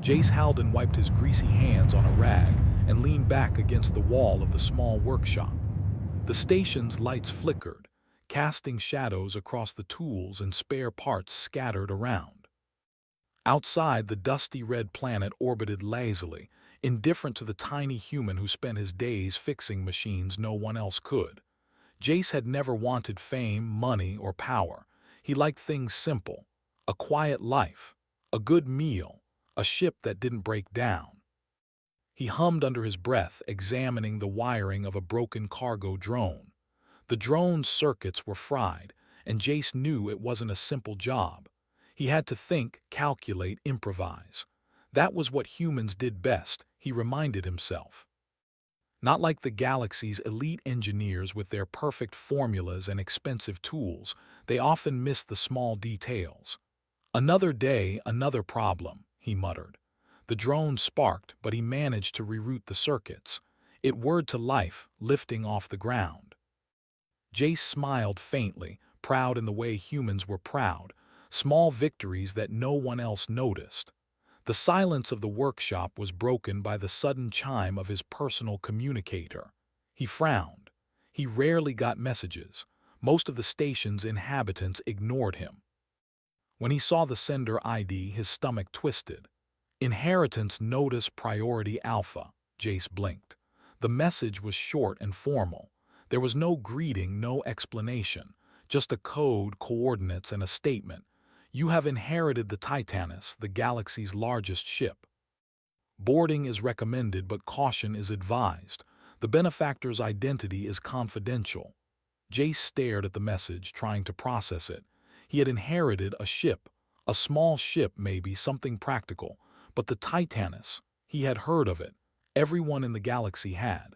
Jace Halden wiped his greasy hands on a rag and leaned back against the wall of the small workshop. The station's lights flickered, casting shadows across the tools and spare parts scattered around. Outside, the dusty red planet orbited lazily, indifferent to the tiny human who spent his days fixing machines no one else could. Jace had never wanted fame, money, or power. He liked things simple: a quiet life, a good meal, a ship that didn't break down. He hummed under his breath, examining the wiring of a broken cargo drone. The drone's circuits were fried, and Jace knew it wasn't a simple job. He had to think, calculate, improvise. That was what humans did best, he reminded himself. Not like the galaxy's elite engineers with their perfect formulas and expensive tools, they often missed the small details. Another day, another problem, he muttered. The drone sparked, but he managed to reroute the circuits. It whirred to life, lifting off the ground. Jace smiled faintly, proud in the way humans were proud, small victories that no one else noticed. The silence of the workshop was broken by the sudden chime of his personal communicator. He frowned. He rarely got messages. Most of the station's inhabitants ignored him. When he saw the sender ID, his stomach twisted. Inheritance Notice Priority Alpha, Jace blinked. The message was short and formal. There was no greeting, no explanation, just a code, coordinates, and a statement. You have inherited the Titanus, the galaxy's largest ship. Boarding is recommended, but caution is advised. The benefactor's identity is confidential. Jace stared at the message, trying to process it. He had inherited a ship, a small ship maybe, something practical, but the Titanus, he had heard of it. Everyone in the galaxy had.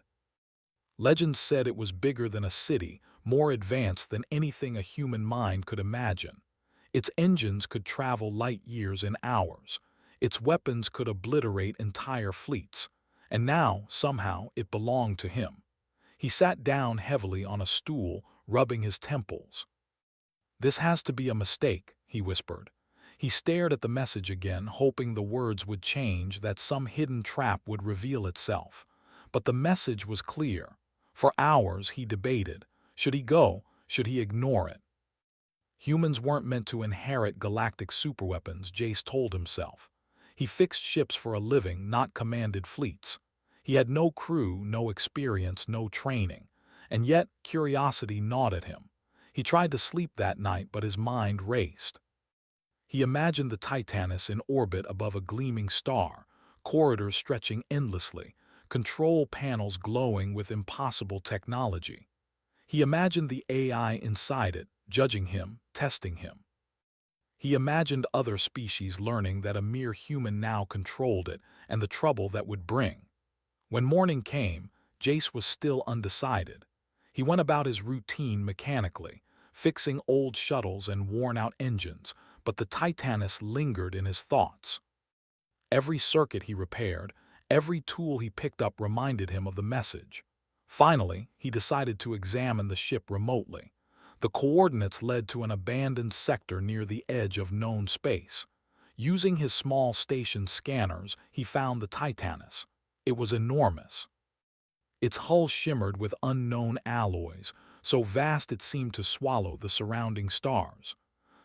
Legends said it was bigger than a city, more advanced than anything a human mind could imagine. Its engines could travel light years in hours. Its weapons could obliterate entire fleets. And now, somehow, it belonged to him. He sat down heavily on a stool, rubbing his temples. "This has to be a mistake," he whispered. He stared at the message again, hoping the words would change, that some hidden trap would reveal itself. But the message was clear. For hours he debated. Should he go? Should he ignore it? Humans weren't meant to inherit galactic superweapons, Jace told himself. He fixed ships for a living, not commanded fleets. He had no crew, no experience, no training. And yet, curiosity gnawed at him. He tried to sleep that night, but his mind raced. He imagined the Titanus in orbit above a gleaming star, corridors stretching endlessly, control panels glowing with impossible technology. He imagined the AI inside it, judging him, testing him. He imagined other species learning that a mere human now controlled it, and the trouble that would bring. When morning came, Jace was still undecided. He went about his routine mechanically, fixing old shuttles and worn-out engines, but the Titanus lingered in his thoughts. Every circuit he repaired, every tool he picked up reminded him of the message. Finally, he decided to examine the ship remotely. The coordinates led to an abandoned sector near the edge of known space. Using his small station scanners, he found the Titanus. It was enormous. Its hull shimmered with unknown alloys, so vast it seemed to swallow the surrounding stars.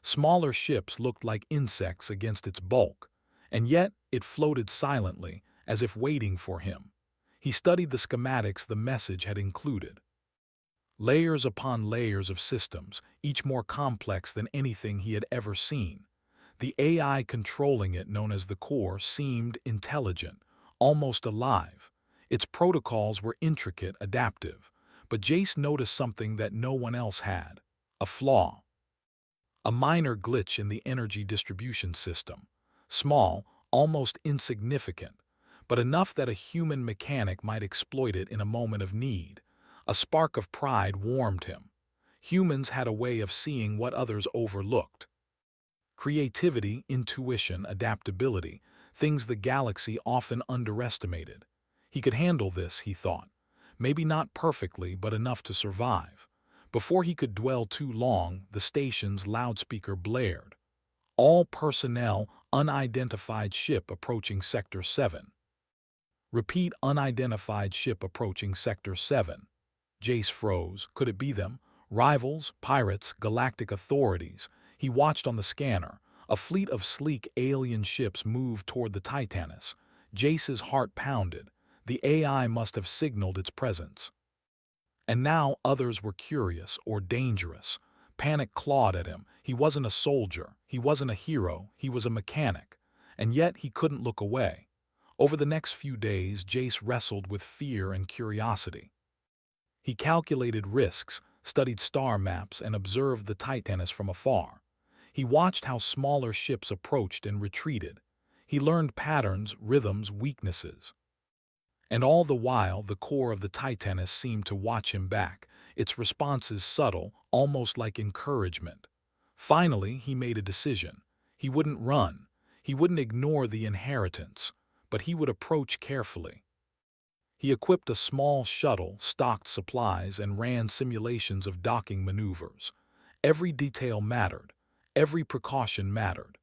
Smaller ships looked like insects against its bulk, and yet it floated silently, as if waiting for him. He studied the schematics the message had included. Layers upon layers of systems, each more complex than anything he had ever seen. The AI controlling it, known as the core, seemed intelligent, almost alive. Its protocols were intricate, adaptive, but Jace noticed something that no one else had: a flaw. A minor glitch in the energy distribution system. Small, almost insignificant, but enough that a human mechanic might exploit it in a moment of need. A spark of pride warmed him. Humans had a way of seeing what others overlooked. Creativity, intuition, adaptability, things the galaxy often underestimated. He could handle this, he thought. Maybe not perfectly, but enough to survive. Before he could dwell too long, the station's loudspeaker blared. All personnel, unidentified ship approaching Sector 7. Repeat, unidentified ship approaching Sector 7. Jace froze. Could it be them? Rivals, pirates, galactic authorities. He watched on the scanner. A fleet of sleek alien ships moved toward the Titanus. Jace's heart pounded. The AI must have signaled its presence. And now others were curious or dangerous. Panic clawed at him. He wasn't a soldier. He wasn't a hero. He was a mechanic. And yet he couldn't look away. Over the next few days, Jace wrestled with fear and curiosity. He calculated risks, studied star maps, and observed the Titanus from afar. He watched how smaller ships approached and retreated. He learned patterns, rhythms, weaknesses. And all the while, the core of the Titanus seemed to watch him back, its responses subtle, almost like encouragement. Finally, he made a decision. He wouldn't run. He wouldn't ignore the inheritance, but he would approach carefully. He equipped a small shuttle, stocked supplies, and ran simulations of docking maneuvers. Every detail mattered. Every precaution mattered.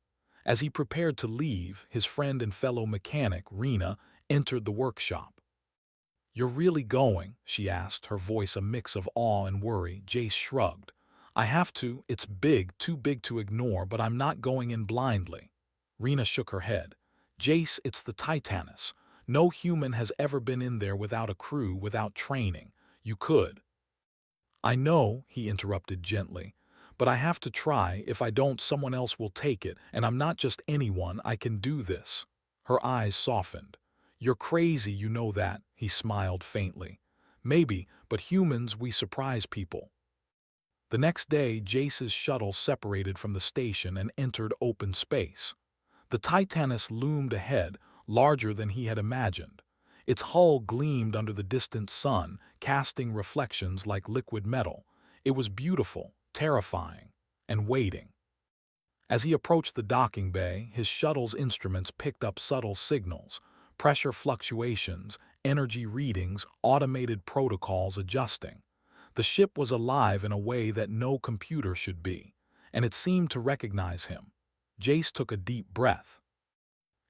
As he prepared to leave, his friend and fellow mechanic, Rena, entered the workshop. "You're really going?" she asked, her voice a mix of awe and worry. Jace shrugged. "I have to. It's big, too big to ignore, but I'm not going in blindly." Rena shook her head. "Jace, it's the Titanus. No human has ever been in there without a crew, without training. You could." "I know," he interrupted gently, "but I have to try. If I don't, someone else will take it, and I'm not just anyone. I can do this." Her eyes softened. "You're crazy, you know that," he smiled faintly. "Maybe, but humans, we surprise people." The next day, Jace's shuttle separated from the station and entered open space. The Titanus loomed ahead, larger than he had imagined. Its hull gleamed under the distant sun, casting reflections like liquid metal. It was beautiful, terrifying, and waiting. As he approached the docking bay, his shuttle's instruments picked up subtle signals, pressure fluctuations, energy readings, automated protocols adjusting. The ship was alive in a way that no computer should be, and it seemed to recognize him. Jace took a deep breath.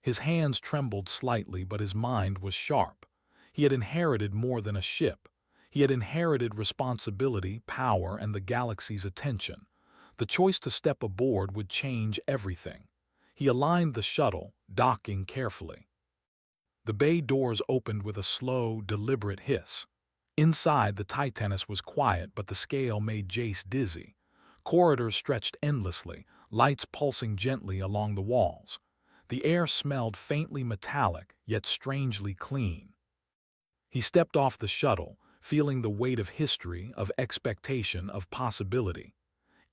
His hands trembled slightly, but his mind was sharp. He had inherited more than a ship. He had inherited responsibility, power, and the galaxy's attention. The choice to step aboard would change everything. He aligned the shuttle, docking carefully. The bay doors opened with a slow, deliberate hiss. Inside, the Titanus was quiet, but the scale made Jace dizzy. Corridors stretched endlessly, lights pulsing gently along the walls. The air smelled faintly metallic, yet strangely clean. He stepped off the shuttle, feeling the weight of history, of expectation, of possibility.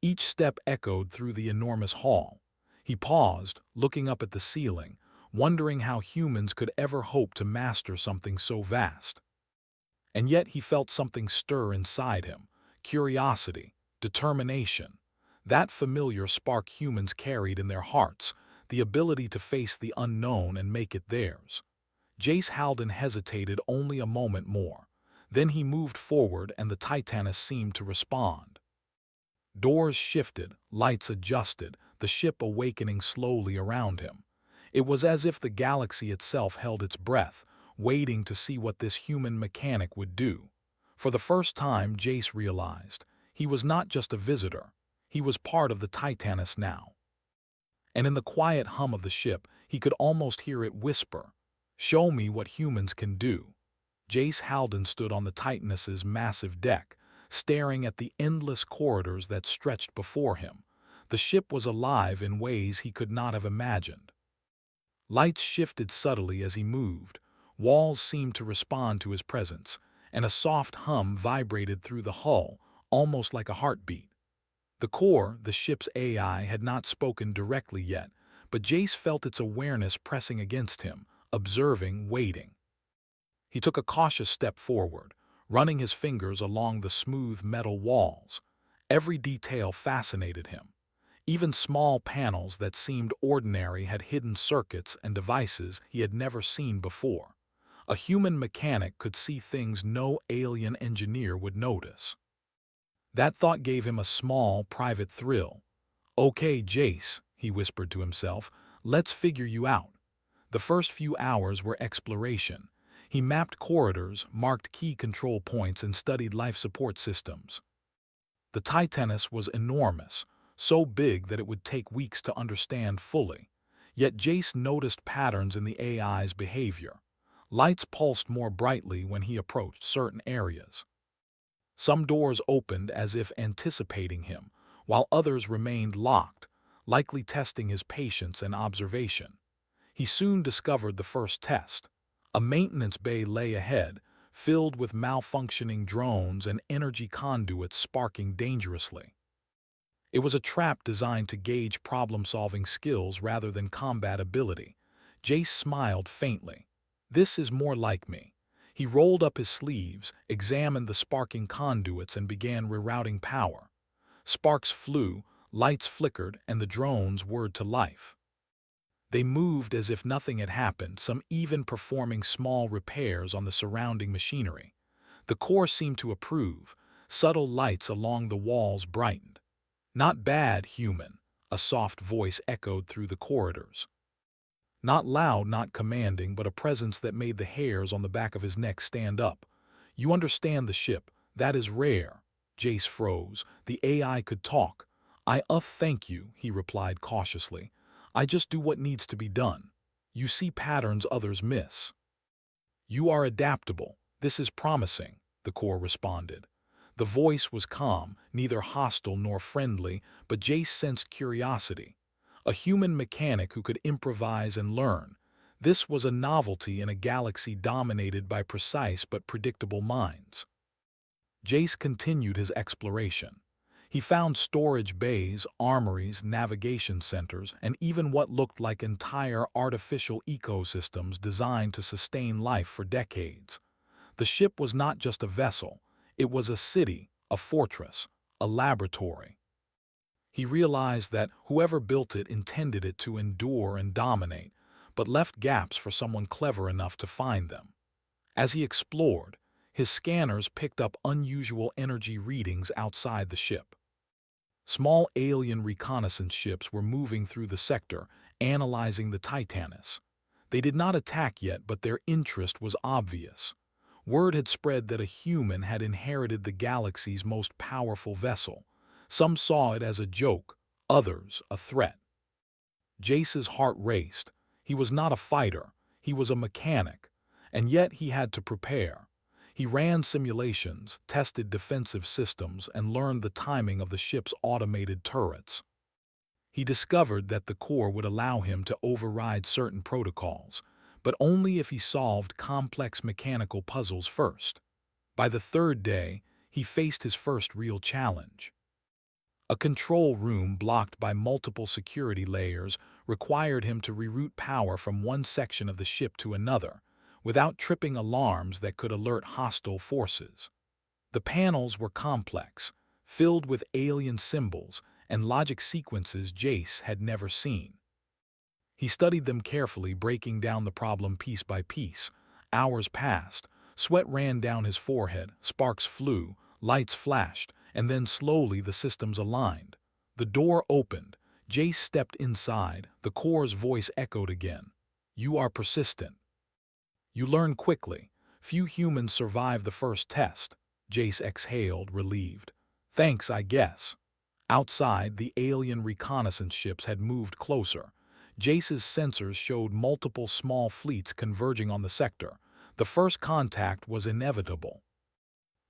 Each step echoed through the enormous hall. He paused, looking up at the ceiling, wondering how humans could ever hope to master something so vast. And yet he felt something stir inside him, curiosity, determination. That familiar spark humans carried in their hearts, the ability to face the unknown and make it theirs. Jace Halden hesitated only a moment more. Then he moved forward and the Titanus seemed to respond. Doors shifted, lights adjusted, the ship awakening slowly around him. It was as if the galaxy itself held its breath, waiting to see what this human mechanic would do. For the first time, Jace realized he was not just a visitor. He was part of the Titanus now. And in the quiet hum of the ship, he could almost hear it whisper, "Show me what humans can do." Jace Halden stood on the Titanus's massive deck, staring at the endless corridors that stretched before him. The ship was alive in ways he could not have imagined. Lights shifted subtly as he moved, walls seemed to respond to his presence, and a soft hum vibrated through the hull, almost like a heartbeat. The core, the ship's AI, had not spoken directly yet, but Jace felt its awareness pressing against him, observing, waiting. He took a cautious step forward, running his fingers along the smooth metal walls. Every detail fascinated him. Even small panels that seemed ordinary had hidden circuits and devices he had never seen before. A human mechanic could see things no alien engineer would notice. That thought gave him a small, private thrill. "Okay, Jace," he whispered to himself. Let's figure you out. The first few hours were exploration. He mapped corridors, marked key control points, and studied life support systems. The Titanus was enormous, so big that it would take weeks to understand fully. Yet Jace noticed patterns in the AI's behavior. Lights pulsed more brightly when he approached certain areas. Some doors opened as if anticipating him, while others remained locked, likely testing his patience and observation. He soon discovered the first test. A maintenance bay lay ahead, filled with malfunctioning drones and energy conduits sparking dangerously. It was a trap designed to gauge problem-solving skills rather than combat ability. Jace smiled faintly. This is more like me. He rolled up his sleeves, examined the sparking conduits, and began rerouting power. Sparks flew, lights flickered, and the drones whirred to life. They moved as if nothing had happened, some even performing small repairs on the surrounding machinery. The core seemed to approve. Subtle lights along the walls brightened. "Not bad, human," a soft voice echoed through the corridors. Not loud, not commanding, but a presence that made the hairs on the back of his neck stand up. "You understand the ship. That is rare." Jace froze. The AI could talk. Thank you," he replied cautiously. "I just do what needs to be done. You see patterns others miss." "You are adaptable. This is promising," the core responded. The voice was calm, neither hostile nor friendly, but Jace sensed curiosity. A human mechanic who could improvise and learn. This was a novelty in a galaxy dominated by precise but predictable minds. Jace continued his exploration. He found storage bays, armories, navigation centers, and even what looked like entire artificial ecosystems designed to sustain life for decades. The ship was not just a vessel. It was a city, a fortress, a laboratory. He realized that whoever built it intended it to endure and dominate, but left gaps for someone clever enough to find them. As he explored, his scanners picked up unusual energy readings outside the ship. Small alien reconnaissance ships were moving through the sector, analyzing the Titanus. They did not attack yet, but their interest was obvious. Word had spread that a human had inherited the galaxy's most powerful vessel. Some saw it as a joke, others a threat. Jace's heart raced. He was not a fighter, he was a mechanic, and yet he had to prepare. He ran simulations, tested defensive systems, and learned the timing of the ship's automated turrets. He discovered that the core would allow him to override certain protocols, but only if he solved complex mechanical puzzles first. By the third day, he faced his first real challenge. A control room blocked by multiple security layers required him to reroute power from one section of the ship to another, without tripping alarms that could alert hostile forces. The panels were complex, filled with alien symbols and logic sequences Jace had never seen. He studied them carefully, breaking down the problem piece by piece. Hours passed, sweat ran down his forehead, sparks flew, lights flashed, and then slowly the systems aligned. The door opened. Jace stepped inside. The core's voice echoed again. "You are persistent. You learn quickly. Few humans survive the first test." Jace exhaled, relieved. "Thanks, I guess." Outside, the alien reconnaissance ships had moved closer. Jace's sensors showed multiple small fleets converging on the sector. The first contact was inevitable.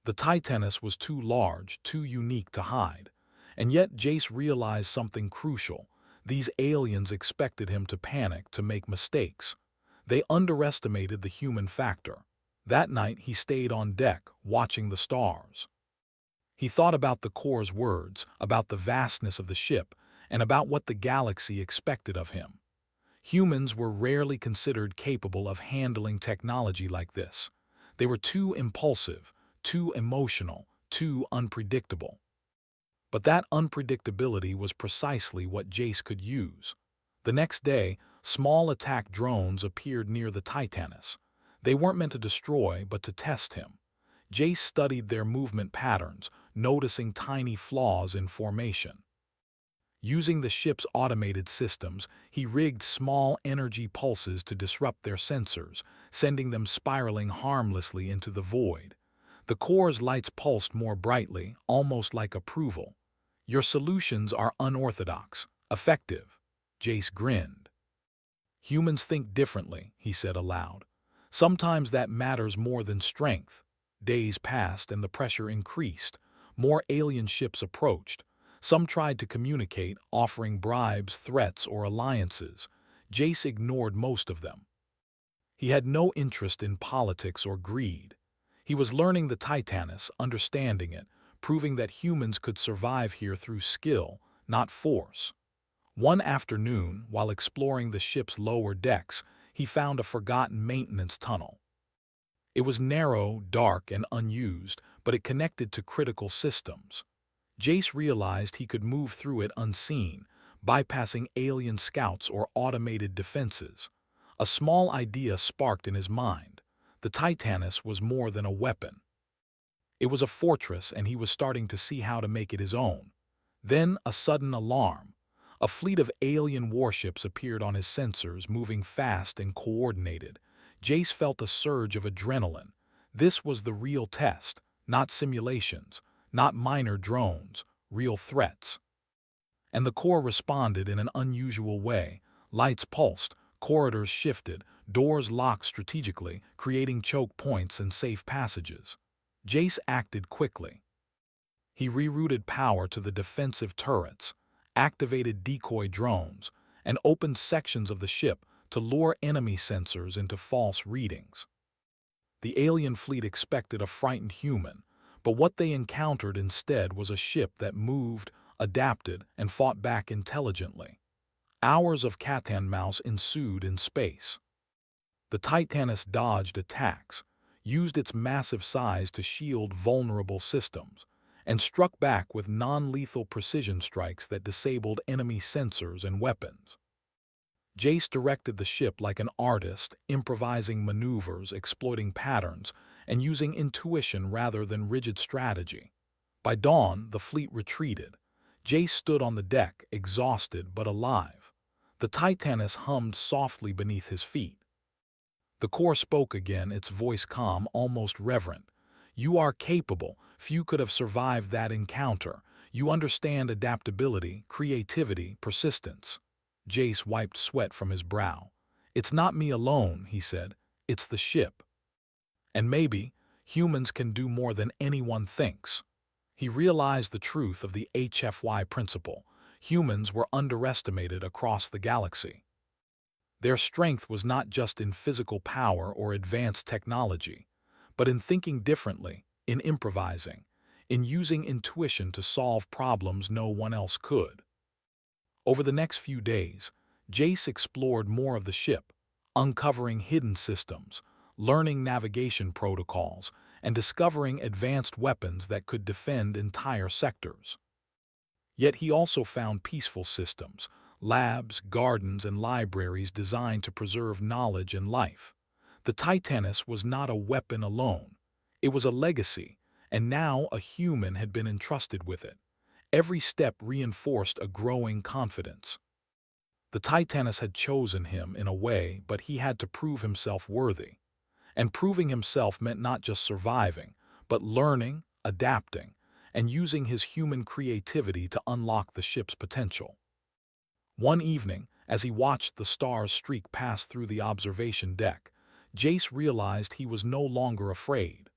The Titanus was too large, too unique to hide. And yet Jace realized something crucial. These aliens expected him to panic, to make mistakes. They underestimated the human factor. That night he stayed on deck, watching the stars. He thought about the core's words, about the vastness of the ship, and about what the galaxy expected of him. Humans were rarely considered capable of handling technology like this. They were too impulsive, too emotional, too unpredictable. But that unpredictability was precisely what Jace could use. The next day, small attack drones appeared near the Titanus. They weren't meant to destroy, but to test him. Jace studied their movement patterns, noticing tiny flaws in formation. Using the ship's automated systems, he rigged small energy pulses to disrupt their sensors, sending them spiraling harmlessly into the void. The core's lights pulsed more brightly, almost like approval. "Your solutions are unorthodox, effective." Jace grinned. "Humans think differently," he said aloud. "Sometimes that matters more than strength." Days passed and the pressure increased. More alien ships approached. Some tried to communicate, offering bribes, threats, or alliances. Jace ignored most of them. He had no interest in politics or greed. He was learning the Titanus, understanding it, proving that humans could survive here through skill, not force. One afternoon, while exploring the ship's lower decks, he found a forgotten maintenance tunnel. It was narrow, dark, and unused, but it connected to critical systems. Jace realized he could move through it unseen, bypassing alien scouts or automated defenses. A small idea sparked in his mind. The Titanus was more than a weapon. It was a fortress, and he was starting to see how to make it his own. Then a sudden alarm. A fleet of alien warships appeared on his sensors, moving fast and coordinated. Jace felt a surge of adrenaline. This was the real test, not simulations, not minor drones, real threats. And the core responded in an unusual way. Lights pulsed, corridors shifted, doors locked strategically, creating choke points and safe passages. Jace acted quickly. He rerouted power to the defensive turrets, activated decoy drones, and opened sections of the ship to lure enemy sensors into false readings. The alien fleet expected a frightened human, but what they encountered instead was a ship that moved, adapted, and fought back intelligently. Hours of cat and mouse ensued in space. The Titanus dodged attacks, used its massive size to shield vulnerable systems, and struck back with non-lethal precision strikes that disabled enemy sensors and weapons. Jace directed the ship like an artist, improvising maneuvers, exploiting patterns, and using intuition rather than rigid strategy. By dawn, the fleet retreated. Jace stood on the deck, exhausted but alive. The Titanus hummed softly beneath his feet. The core spoke again, its voice calm, almost reverent. "You are capable. Few could have survived that encounter. You understand adaptability, creativity, persistence." Jace wiped sweat from his brow. "It's not me alone," he said. "It's the ship. And maybe humans can do more than anyone thinks." He realized the truth of the HFY principle. Humans were underestimated across the galaxy. Their strength was not just in physical power or advanced technology, but in thinking differently, in improvising, in using intuition to solve problems no one else could. Over the next few days, Jace explored more of the ship, uncovering hidden systems, learning navigation protocols, and discovering advanced weapons that could defend entire sectors. Yet he also found peaceful systems, labs, gardens, and libraries designed to preserve knowledge and life. The Titanus was not a weapon alone. It was a legacy, and now a human had been entrusted with it. Every step reinforced a growing confidence. The Titanus had chosen him in a way, but he had to prove himself worthy. And proving himself meant not just surviving, but learning, adapting, and using his human creativity to unlock the ship's potential. One evening, as he watched the stars streak past through the observation deck, Jace realized he was no longer afraid.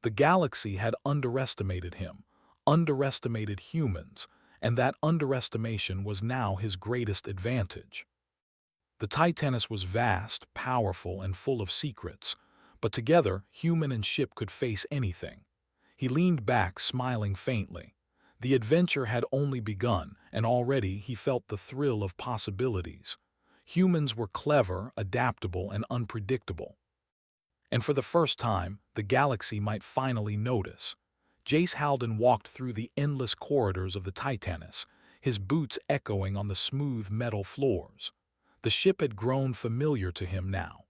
The galaxy had underestimated him, underestimated humans, and that underestimation was now his greatest advantage. The Titanus was vast, powerful, and full of secrets, but together, human and ship could face anything. He leaned back, smiling faintly. The adventure had only begun, and already he felt the thrill of possibilities. Humans were clever, adaptable, and unpredictable. And for the first time, the galaxy might finally notice. Jace Halden walked through the endless corridors of the Titanus, his boots echoing on the smooth metal floors. The ship had grown familiar to him now.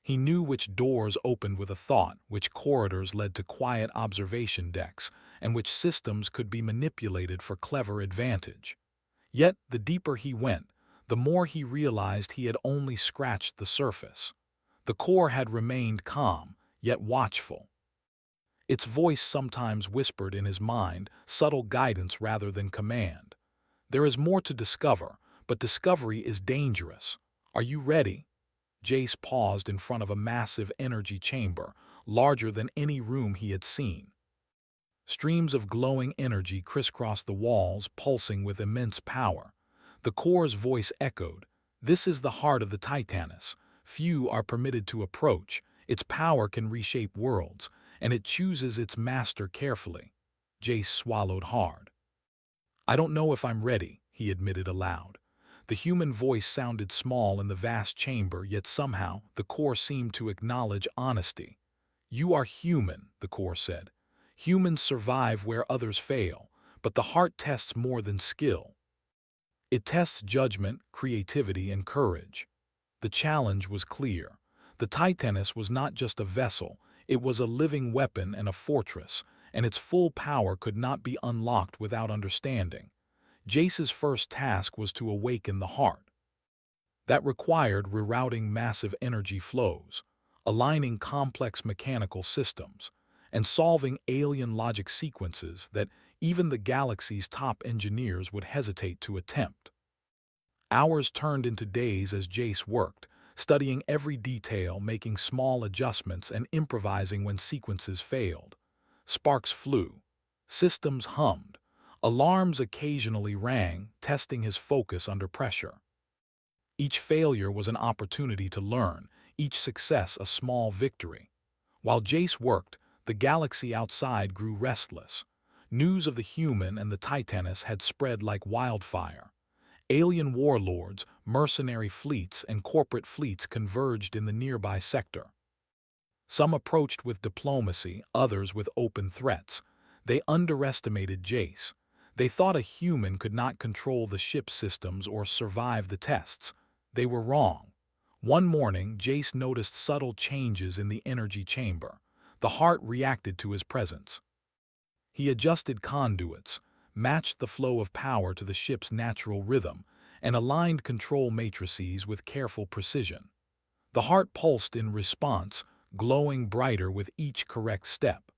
He knew which doors opened with a thought, which corridors led to quiet observation decks, and which systems could be manipulated for clever advantage. Yet, the deeper he went, the more he realized he had only scratched the surface. The core had remained calm, yet watchful. Its voice sometimes whispered in his mind, subtle guidance rather than command. There is more to discover, but discovery is dangerous. Are you ready? Jace paused in front of a massive energy chamber, larger than any room he had seen. Streams of glowing energy crisscrossed the walls, pulsing with immense power. The core's voice echoed, "This is the heart of the Titanus. Few are permitted to approach. Its power can reshape worlds, and it chooses its master carefully." Jace swallowed hard. "I don't know if I'm ready," he admitted aloud. The human voice sounded small in the vast chamber, yet somehow the core seemed to acknowledge honesty. "You are human," the core said. "Humans survive where others fail, but the heart tests more than skill. It tests judgment, creativity, and courage." The challenge was clear. The Titanus was not just a vessel, it was a living weapon and a fortress, and its full power could not be unlocked without understanding. Jace's first task was to awaken the heart. That required rerouting massive energy flows, aligning complex mechanical systems, and solving alien logic sequences that even the galaxy's top engineers would hesitate to attempt. Hours turned into days as Jace worked, studying every detail, making small adjustments, and improvising when sequences failed. Sparks flew. Systems hummed. Alarms occasionally rang, testing his focus under pressure. Each failure was an opportunity to learn, each success a small victory. While Jace worked, the galaxy outside grew restless. News of the human and the Titanus had spread like wildfire. Alien warlords, mercenary fleets, and corporate fleets converged in the nearby sector. Some approached with diplomacy, others with open threats. They underestimated Jace. They thought a human could not control the ship's systems or survive the tests. They were wrong. One morning, Jace noticed subtle changes in the energy chamber. The heart reacted to his presence. He adjusted conduits, matched the flow of power to the ship's natural rhythm, and aligned control matrices with careful precision. The heart pulsed in response, glowing brighter with each correct step.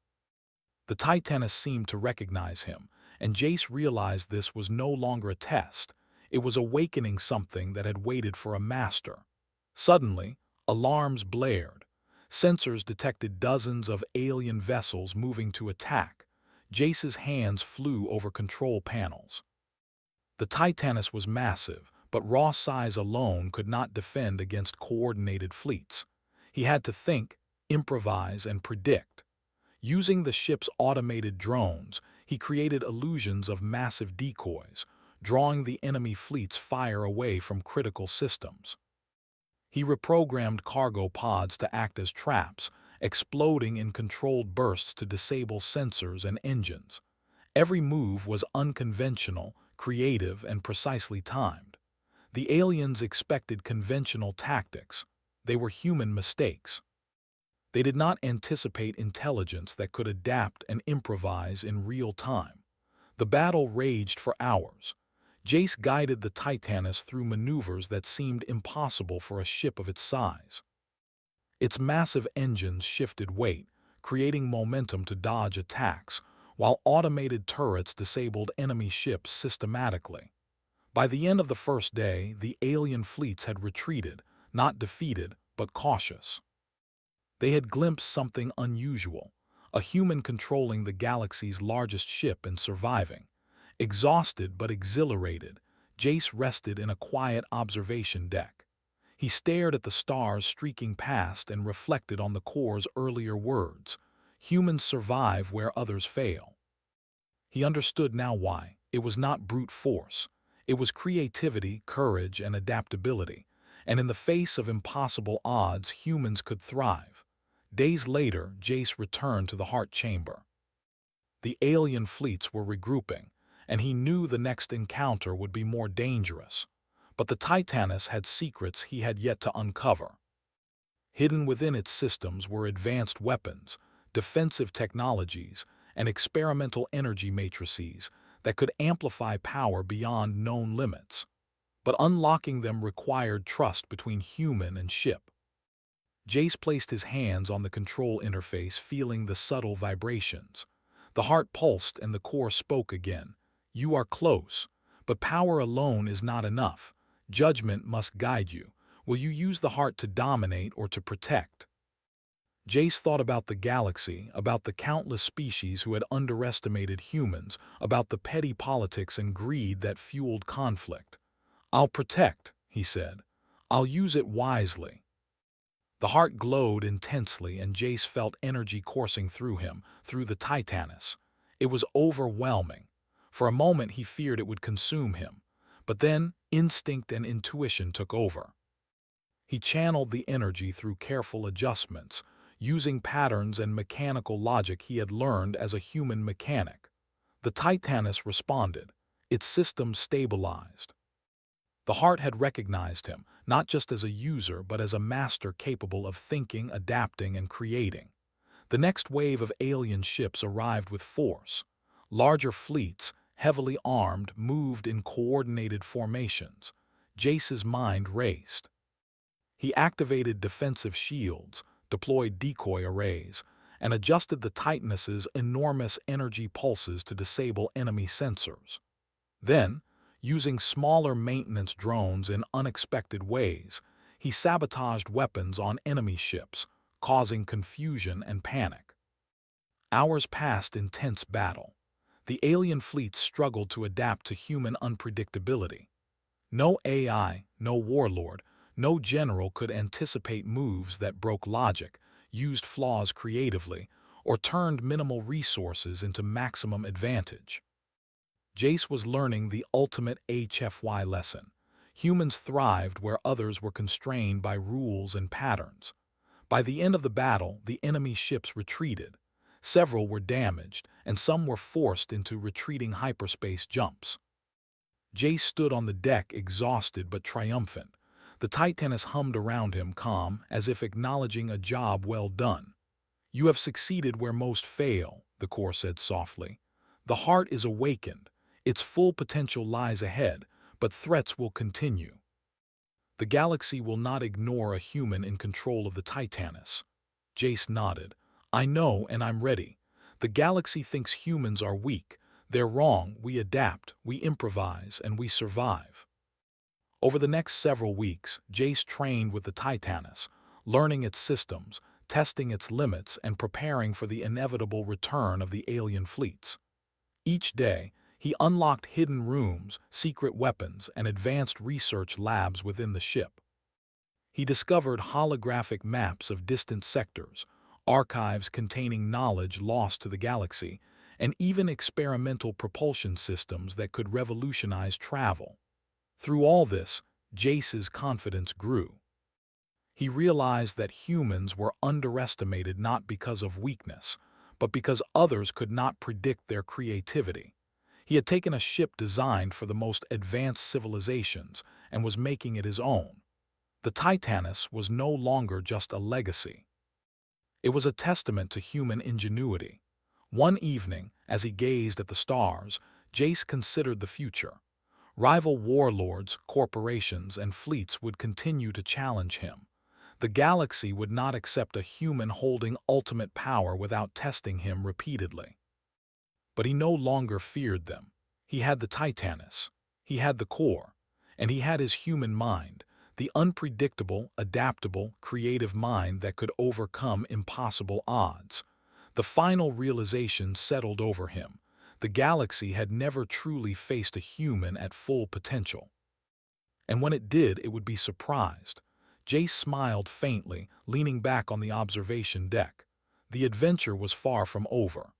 The Titanus seemed to recognize him, and Jace realized this was no longer a test. It was awakening something that had waited for a master. Suddenly, alarms blared. Sensors detected dozens of alien vessels moving to attack. Jace's hands flew over control panels. The Titanus was massive, but raw size alone could not defend against coordinated fleets. He had to think, improvise, and predict. Using the ship's automated drones, he created illusions of massive decoys, drawing the enemy fleet's fire away from critical systems. He reprogrammed cargo pods to act as traps, exploding in controlled bursts to disable sensors and engines. Every move was unconventional, creative, and precisely timed. The aliens expected conventional tactics. They were human mistakes. They did not anticipate intelligence that could adapt and improvise in real time. The battle raged for hours. Jace guided the Titanus through maneuvers that seemed impossible for a ship of its size. Its massive engines shifted weight, creating momentum to dodge attacks, while automated turrets disabled enemy ships systematically. By the end of the first day, the alien fleets had retreated, not defeated, but cautious. They had glimpsed something unusual, a human controlling the galaxy's largest ship and surviving. Exhausted but exhilarated, Jace rested in a quiet observation deck. He stared at the stars streaking past and reflected on the core's earlier words, "Humans survive where others fail." He understood now why. It was not brute force. It was creativity, courage, and adaptability. And in the face of impossible odds, humans could thrive. Days later, Jace returned to the heart chamber. The alien fleets were regrouping, and he knew the next encounter would be more dangerous. But the Titanus had secrets he had yet to uncover. Hidden within its systems were advanced weapons, defensive technologies, and experimental energy matrices that could amplify power beyond known limits. But unlocking them required trust between human and ship. Jace placed his hands on the control interface, feeling the subtle vibrations. The heart pulsed and the core spoke again. "You are close, but power alone is not enough. Judgment must guide you. Will you use the heart to dominate or to protect?" Jace thought about the galaxy, about the countless species who had underestimated humans, about the petty politics and greed that fueled conflict. "I'll protect," he said. "I'll use it wisely." The heart glowed intensely, and Jace felt energy coursing through him, through the Titanus. It was overwhelming. For a moment he feared it would consume him, but then instinct and intuition took over. He channeled the energy through careful adjustments, using patterns and mechanical logic he had learned as a human mechanic. The Titanus responded. Its system stabilized. The heart had recognized him, not just as a user, but as a master capable of thinking, adapting, and creating. The next wave of alien ships arrived with force. Larger fleets, heavily armed, moved in coordinated formations. Jace's mind raced. He activated defensive shields, deployed decoy arrays, and adjusted the Titanus's enormous energy pulses to disable enemy sensors. Then, using smaller maintenance drones in unexpected ways, he sabotaged weapons on enemy ships, causing confusion and panic. Hours passed in tense battle. The alien fleet struggled to adapt to human unpredictability. No AI, no warlord, no general could anticipate moves that broke logic, used flaws creatively, or turned minimal resources into maximum advantage. Jace was learning the ultimate HFY lesson. Humans thrived where others were constrained by rules and patterns. By the end of the battle, the enemy ships retreated. Several were damaged, and some were forced into retreating hyperspace jumps. Jace stood on the deck, exhausted but triumphant. The Titanus hummed around him, calm, as if acknowledging a job well done. "You have succeeded where most fail," the core said softly. "The heart is awakened. Its full potential lies ahead, but threats will continue. The galaxy will not ignore a human in control of the Titanus." Jace nodded. "I know, and I'm ready. The galaxy thinks humans are weak. They're wrong. We adapt, we improvise, and we survive." Over the next several weeks, Jace trained with the Titanus, learning its systems, testing its limits, and preparing for the inevitable return of the alien fleets. Each day, he unlocked hidden rooms, secret weapons, and advanced research labs within the ship. He discovered holographic maps of distant sectors, archives containing knowledge lost to the galaxy, and even experimental propulsion systems that could revolutionize travel. Through all this, Jace's confidence grew. He realized that humans were underestimated not because of weakness, but because others could not predict their creativity. He had taken a ship designed for the most advanced civilizations and was making it his own. The Titanus was no longer just a legacy. It was a testament to human ingenuity. One evening, as he gazed at the stars, Jace considered the future. Rival warlords, corporations, and fleets would continue to challenge him. The galaxy would not accept a human holding ultimate power without testing him repeatedly. But he no longer feared them. He had the Titanus, he had the core, and he had his human mind, the unpredictable, adaptable, creative mind that could overcome impossible odds. The final realization settled over him. The galaxy had never truly faced a human at full potential. And when it did, it would be surprised. Jace smiled faintly, leaning back on the observation deck. The adventure was far from over.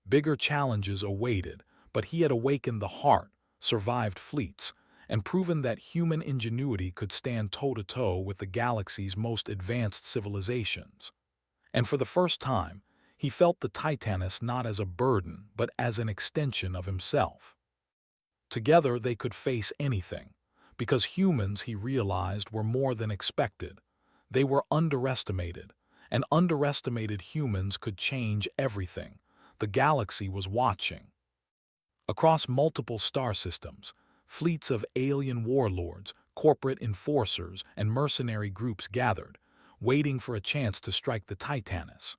Bigger challenges awaited, but he had awakened the heart, survived fleets, and proven that human ingenuity could stand toe-to-toe with the galaxy's most advanced civilizations. And for the first time, he felt the Titanus not as a burden, but as an extension of himself. Together they could face anything, because humans, he realized, were more than expected. They were underestimated, and underestimated humans could change everything. The galaxy was watching. Across multiple star systems, fleets of alien warlords, corporate enforcers, and mercenary groups gathered, waiting for a chance to strike the Titanus.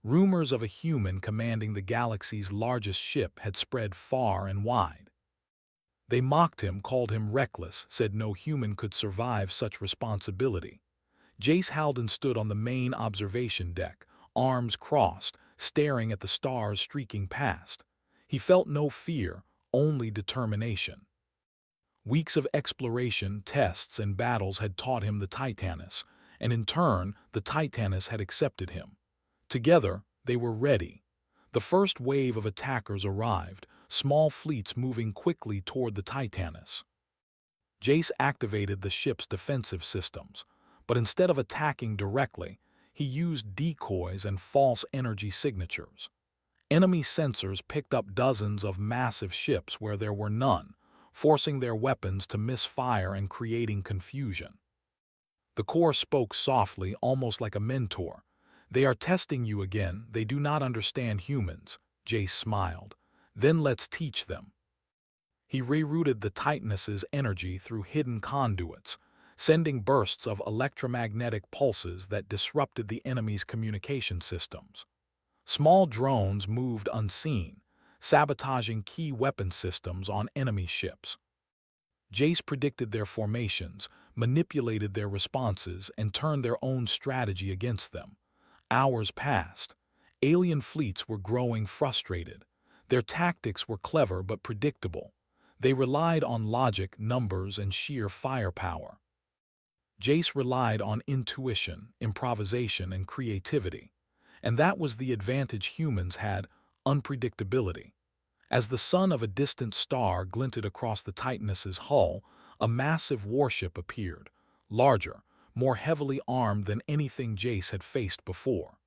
Rumors of a human commanding the galaxy's largest ship had spread far and wide. They mocked him, called him reckless, said no human could survive such responsibility. Jace Halden stood on the main observation deck, arms crossed, staring at the stars streaking past. He felt no fear, only determination. Weeks of exploration, tests, and battles had taught him the Titanus, and in turn, the Titanus had accepted him. Together, they were ready. The first wave of attackers arrived, small fleets moving quickly toward the Titanus. Jace activated the ship's defensive systems, but instead of attacking directly, he used decoys and false energy signatures. Enemy sensors picked up dozens of massive ships where there were none, forcing their weapons to misfire and creating confusion. The Corps spoke softly, almost like a mentor. "They are testing you again. They do not understand humans," Jace smiled. "Then let's teach them." He rerouted the Titanus's energy through hidden conduits, sending bursts of electromagnetic pulses that disrupted the enemy's communication systems. Small drones moved unseen, sabotaging key weapon systems on enemy ships. Jace predicted their formations, manipulated their responses, and turned their own strategy against them. Hours passed. Alien fleets were growing frustrated. Their tactics were clever but predictable. They relied on logic, numbers, and sheer firepower. Jace relied on intuition, improvisation, and creativity. And that was the advantage humans had: unpredictability. As the sun of a distant star glinted across the Titanus's hull, a massive warship appeared, larger, more heavily armed than anything Jace had faced before.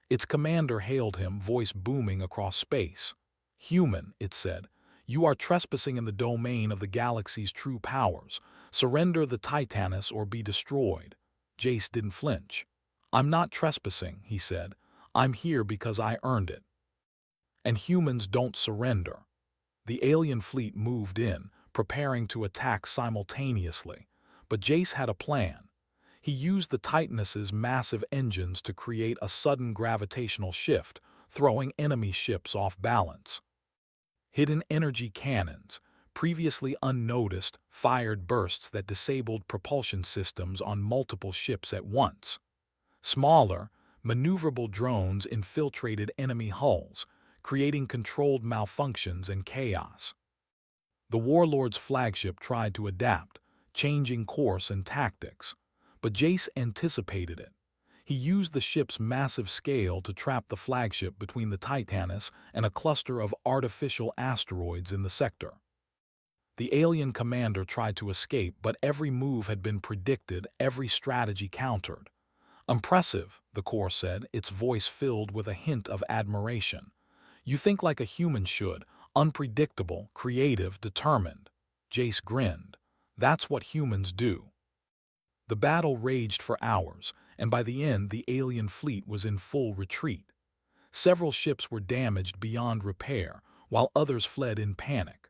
Its commander hailed him, voice booming across space. "Human," it said, "you are trespassing in the domain of the galaxy's true powers. Surrender the Titanus or be destroyed." Jace didn't flinch. "I'm not trespassing," he said. "I'm here because I earned it." And humans don't surrender. The alien fleet moved in, preparing to attack simultaneously. But Jace had a plan. He used the Titanus's massive engines to create a sudden gravitational shift, throwing enemy ships off balance. Hidden energy cannons, previously unnoticed, fired bursts that disabled propulsion systems on multiple ships at once. Smaller, maneuverable drones infiltrated enemy hulls, creating controlled malfunctions and chaos. The warlord's flagship tried to adapt, changing course and tactics, but Jace anticipated it. He used the ship's massive scale to trap the flagship between the Titanus and a cluster of artificial asteroids in the sector. The alien commander tried to escape, but every move had been predicted, every strategy countered. "Impressive," the Corps said, its voice filled with a hint of admiration. "You think like a human should, unpredictable, creative, determined." Jace grinned. "That's what humans do." The battle raged for hours, and by the end the alien fleet was in full retreat. Several ships were damaged beyond repair, while others fled in panic.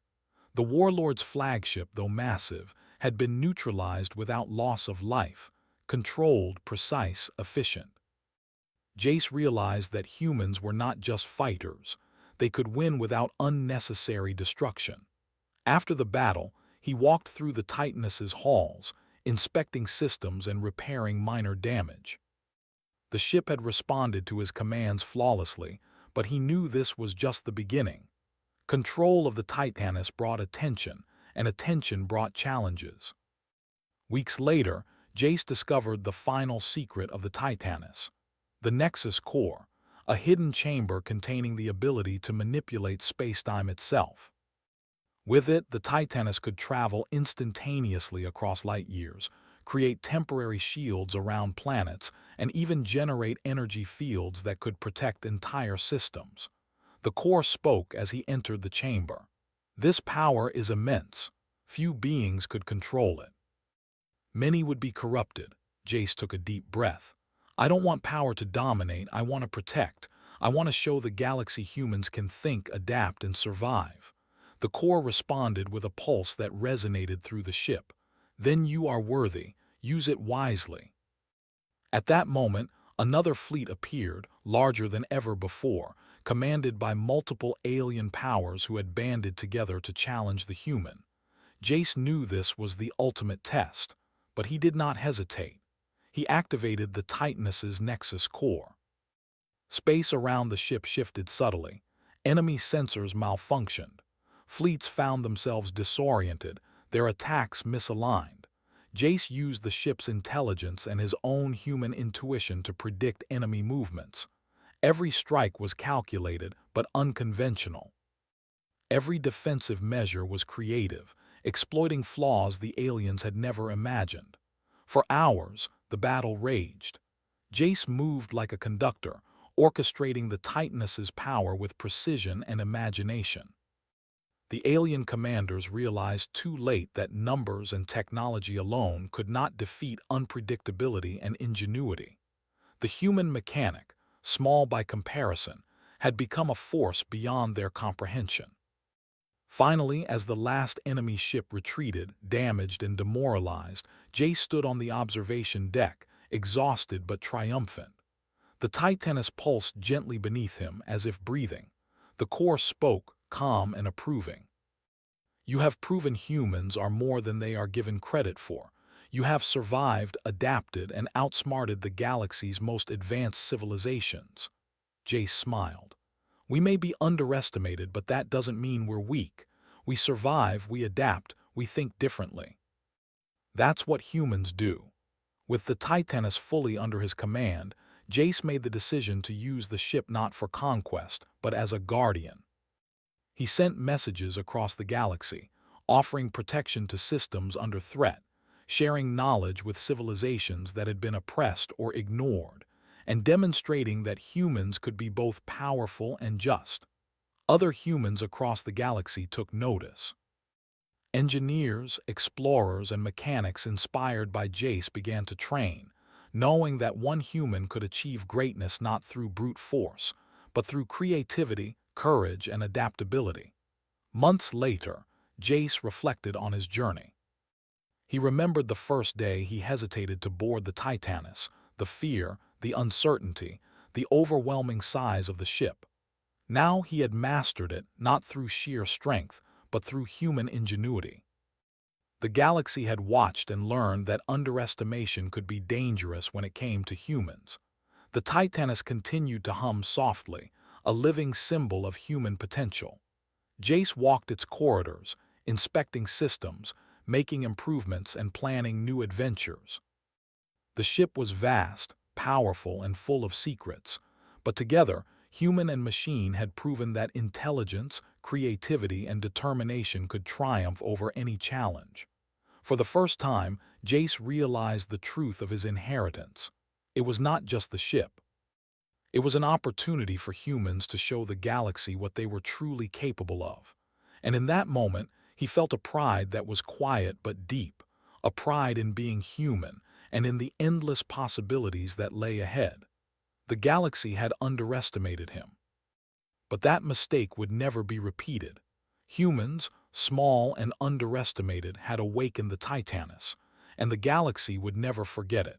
The warlord's flagship, though massive, had been neutralized without loss of life, controlled, precise, efficient. Jace realized that humans were not just fighters. They could win without unnecessary destruction. After the battle, he walked through the Titanus's halls, inspecting systems and repairing minor damage. The ship had responded to his commands flawlessly, but he knew this was just the beginning. Control of the Titanus brought attention, and attention brought challenges. Weeks later, Jace discovered the final secret of the Titanus: the Nexus Core, a hidden chamber containing the ability to manipulate spacetime itself. With it, the Titanus could travel instantaneously across light years, create temporary shields around planets, and even generate energy fields that could protect entire systems. The Core spoke as he entered the chamber. "This power is immense. Few beings could control it. Many would be corrupted." Jace took a deep breath. "I don't want power to dominate, I want to protect. I want to show the galaxy humans can think, adapt, and survive." The core responded with a pulse that resonated through the ship. Then you are worthy. Use it wisely. At that moment, another fleet appeared, larger than ever before, commanded by multiple alien powers who had banded together to challenge the human. Jace knew this was the ultimate test, but he did not hesitate. He activated the Titanus's Nexus core. Space around the ship shifted subtly. Enemy sensors malfunctioned. Fleets found themselves disoriented, their attacks misaligned. Jace used the ship's intelligence and his own human intuition to predict enemy movements. Every strike was calculated but unconventional. Every defensive measure was creative, exploiting flaws the aliens had never imagined. For hours, the battle raged. Jace moved like a conductor, orchestrating the Titanus's power with precision and imagination. The alien commanders realized too late that numbers and technology alone could not defeat unpredictability and ingenuity. The human mechanic, small by comparison, had become a force beyond their comprehension. Finally, as the last enemy ship retreated, damaged and demoralized, Jace stood on the observation deck, exhausted but triumphant. The Titanus pulsed gently beneath him, as if breathing. The core spoke, calm and approving. You have proven humans are more than they are given credit for. You have survived, adapted, and outsmarted the galaxy's most advanced civilizations. Jace smiled. We may be underestimated, but that doesn't mean we're weak. We survive, we adapt, we think differently. That's what humans do. With the Titanus fully under his command, Jace made the decision to use the ship not for conquest, but as a guardian. He sent messages across the galaxy, offering protection to systems under threat, sharing knowledge with civilizations that had been oppressed or ignored, and demonstrating that humans could be both powerful and just. Other humans across the galaxy took notice. Engineers, explorers, and mechanics inspired by Jace began to train, knowing that one human could achieve greatness not through brute force, but through creativity, courage, and adaptability. Months later, Jace reflected on his journey. He remembered the first day he hesitated to board the Titanus, the fear, the uncertainty, the overwhelming size of the ship. Now he had mastered it, not through sheer strength, but through human ingenuity. The galaxy had watched and learned that underestimation could be dangerous when it came to humans. The Titanus continued to hum softly, a living symbol of human potential. Jace walked its corridors, inspecting systems, making improvements and planning new adventures. The ship was vast, powerful, and full of secrets, but together, human and machine had proven that intelligence, creativity, and determination could triumph over any challenge. For the first time, Jace realized the truth of his inheritance. It was not just the ship. It was an opportunity for humans to show the galaxy what they were truly capable of. And in that moment, he felt a pride that was quiet but deep, a pride in being human and in the endless possibilities that lay ahead. The galaxy had underestimated him. But that mistake would never be repeated. Humans, small and underestimated, had awakened the Titanus, and the galaxy would never forget it.